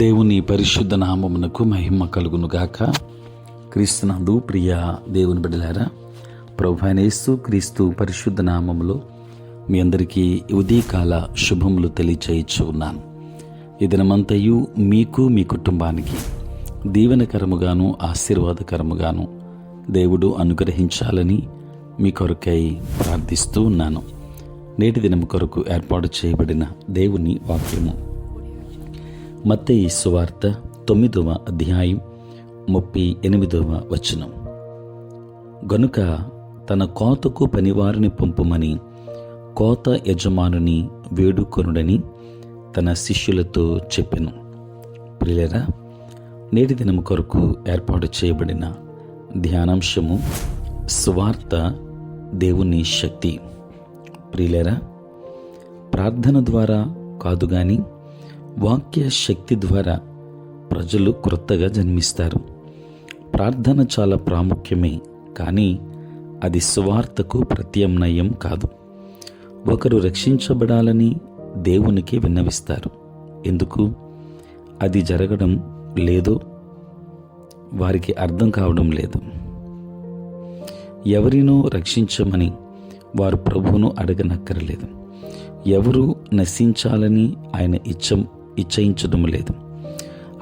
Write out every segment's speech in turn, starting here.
దేవుని పరిశుద్ధ నామమునకు మహిమ కలుగునుగాక. క్రీస్తునందు ప్రియ దేవుని బిడ్డలారా, ప్రభువైన యేసు క్రీస్తు పరిశుద్ధ నామములో మీ అందరికీ ఉదయకాల శుభములు తెలియచేయచ్చు ఉన్నాను. ఈ దినమంతయు మీకు మీ కుటుంబానికి దీవెనకరముగాను ఆశీర్వాదకరముగాను దేవుడు అనుగ్రహించాలని మీ కొరకై ప్రార్థిస్తూ ఉన్నాను. నేటి దినము కొరకు ఏర్పాటు చేయబడిన దేవుని వాక్యము మత్తయి సువార్త 9వ అధ్యాయం 38వ వచనం. గనుక తన కోతకు పనివారిని పంపుమని కోత యజమానుని వేడుకొనుడని తన శిష్యులతో చెప్పెను. ప్రియులారా, నేటి దినము కొరకు ఏర్పాటు చేయబడిన ధ్యానాంశము సువార్త దేవుని శక్తి. ప్రియులారా, ప్రార్థన ద్వారా కాదు గాని వాక్య శక్తి ద్వారా ప్రజలు క్రొత్తగా జన్మిస్తారు. ప్రార్థన చాలా ప్రాముఖ్యమే, కానీ అది సువార్తకు ప్రత్యామ్నాయం కాదు. ఒకరు రక్షించబడాలని దేవునికి విన్నవిస్తారు. ఎందుకు అది జరగడం లేదో వారికి అర్థం కావడం లేదు. ఎవరినో రక్షించమని వారు ప్రభువును అడగనక్కరలేదు. ఎవరు నశించాలని ఆయన ఇచ్చయించడం లేదు.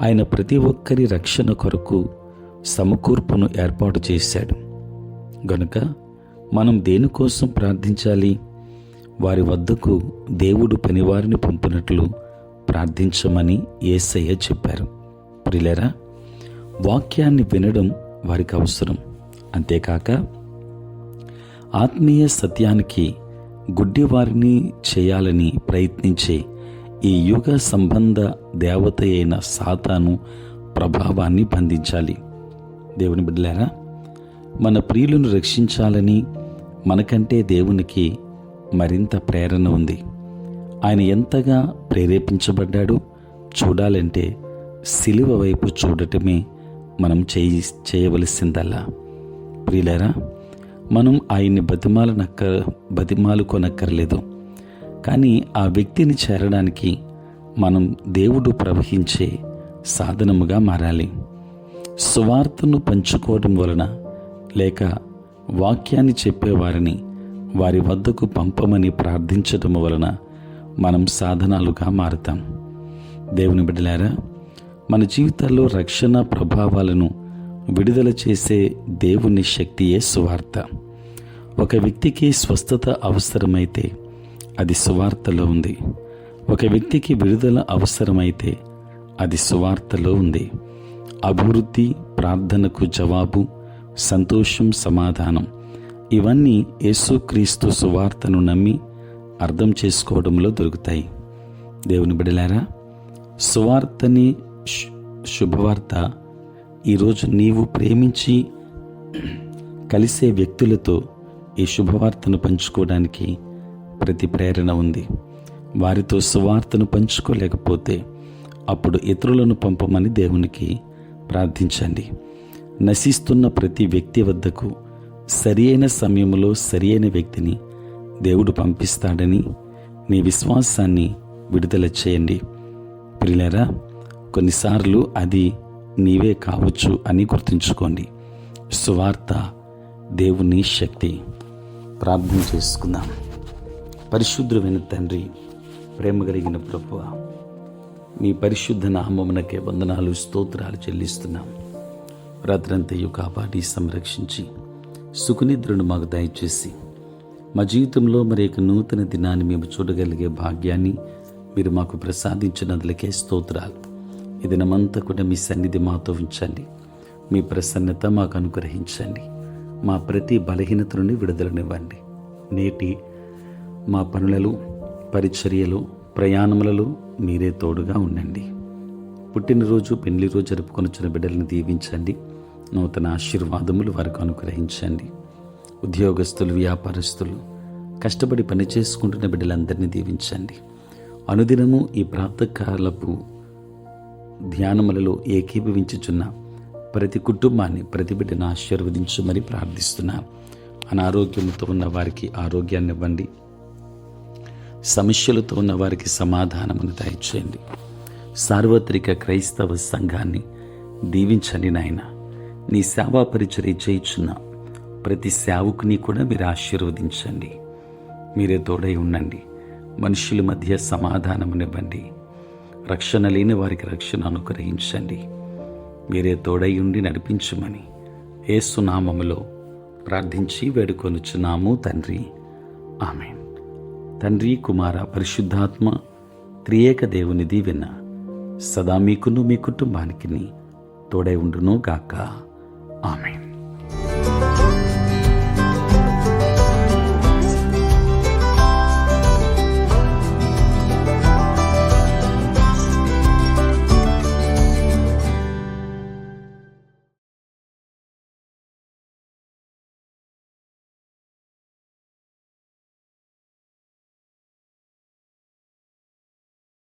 ఆయన ప్రతి ఒక్కరి రక్షణ కొరకు సమకూర్పును ఏర్పాటు చేశాడు. గనుక మనం దేనికోసం ప్రార్థించాలి? వారి వద్దకు దేవుడు పనివారిని పంపినట్లు ప్రార్థించమని యేసయ్య చెప్పారు. ప్రియులారా, వాక్యాన్ని వినడం వారికి అవసరం. అంతేకాక ఆత్మీయ సత్యానికి గుడ్డివారిని చేయాలని ప్రయత్నించే ఈ యుగ సంబంధ దేవత అయిన సాతాను ప్రభావాన్ని బంధించాలి. దేవుని బిడ్డలారా, మన ప్రియులను రక్షించాలని మనకంటే దేవునికి మరింత ప్రేరణ ఉంది. ఆయన ఎంతగా ప్రేరేపించబడ్డాడో చూడాలంటే సిలువ వైపు చూడటమే మనం చేయవలసిందల్లా. ప్రియులారా, మనం ఆయన్ని బతిమాలుకొనక్కర్లేదు. కానీ ఆ వ్యక్తిని చేరడానికి మనం దేవుడు ప్రవహించే సాధనముగా మారాలి. సువార్తను పంచుకోవడం వలన, లేక వాక్యాన్ని చెప్పేవారిని వారి వద్దకు పంపమని ప్రార్థించడం వలన మనం సాధనాలుగా మారుతాం. దేవుని బిడ్డలారా, మన జీవితాల్లో రక్షణ ప్రభావాలను విడుదల చేసే దేవుని శక్తియే సువార్త. ఒక వ్యక్తికి స్వస్థత అవసరమైతే అది సువార్తలో ఉంది. ఒక వ్యక్తికి విడుదల అవసరమైతే అది సువార్తలో ఉంది. అభివృద్ధి, ప్రార్థనకు జవాబు, సంతోషం, సమాధానం ఇవన్నీ యేసుక్రీస్తు సువార్తను నమ్మి అర్థం చేసుకోవడంలో దొరుకుతాయి. దేవుని బిడ్డలారా, సువార్తని శుభవార్త ఈరోజు నీవు ప్రేమించి కలిసే వ్యక్తులతో ఈ శుభవార్తను పంచుకోవడానికి ప్రతి ప్రేరణ ఉంది. వారితో సువార్తను పంచుకోలేకపోతే అప్పుడు ఇతరులను పంపమని దేవునికి ప్రార్థించండి. నశిస్తున్న ప్రతి వ్యక్తి వద్దకు సరి అయిన సమయంలో సరి అయిన వ్యక్తిని దేవుడు పంపిస్తాడని నీ విశ్వాసాన్ని విడుదల చేయండి. ప్రియులారా, కొన్నిసార్లు అది నీవే కావచ్చు అని గుర్తుంచుకోండి. సువార్త దేవుని శక్తి. ప్రార్థన చేసుకుందాం. పరిశుద్ధుడైన తండ్రి, ప్రేమ కలిగిన ప్రభువా, మీ పరిశుద్ధ నామమునకే వందనాలు, స్తోత్రాలు చెల్లిస్తున్నాం. రాత్రంతయు కాపాడి సంరక్షించి సుఖనిద్రను మాకు దయచేసి మా జీవితంలో మరి నూతన దినాన్ని మేము చూడగలిగే భాగ్యాన్ని మీరు మాకు ప్రసాదించినందులకే స్తోత్రాలు. ఈ దినమంతా కూడా మీ సన్నిధి మాతో ఉంచండి. మీ ప్రసన్నత మాకు అనుగ్రహించండి. మా ప్రతి బలహీనత నుండి విడుదలనివ్వండి. నేటి మా పనులలో, పరిచర్యలు, ప్రయాణములలో మీరే తోడుగా ఉండండి. పుట్టినరోజు, పెళ్లి రోజు జరుపుకొనిచ్చిన బిడ్డలను దీవించండి. నూతన ఆశీర్వాదములు వారికి అనుగ్రహించండి. ఉద్యోగస్తులు, వ్యాపారస్తులు, కష్టపడి పని చేసుకుంటున్న బిడ్డలందరినీ దీవించండి. అనుదినము ఈ ప్రాతకాలపు ధ్యానములలో ఏకీభవించుచున్న ప్రతి కుటుంబాన్ని, ప్రతి బిడ్డను ఆశీర్వదించమని ప్రార్థిస్తున్నాను. అనారోగ్యంతో ఉన్న వారికి ఆరోగ్యాన్ని ఇవ్వండి. సమస్యలతో ఉన్న వారికి సమాధానమును దయచేయండి. సార్వత్రిక క్రైస్తవ సంఘాన్ని దీవించండి నాయన. నీ సేవా పరిచర్య చేయుచున్న ప్రతి సేవకుని కూడా మీరు ఆశీర్వదించండి. మీరే తోడై ఉండండి. మనుషుల మధ్య సమాధానమునివ్వండి. రక్షణ లేని వారికి రక్షణ అనుగ్రహించండి. మీరే తోడై ఉండి నడిపించమని యేసు నామములో ప్రార్థించి వేడుకొనుచున్నాము తండ్రి. ఆమేన్. తండ్రి, కుమార, పరిశుద్ధాత్మ త్రియేక దేవుని దీవెన సదా మీకును మీ కుటుంబానికి తోడై ఉండును గాక. ఆమేన్.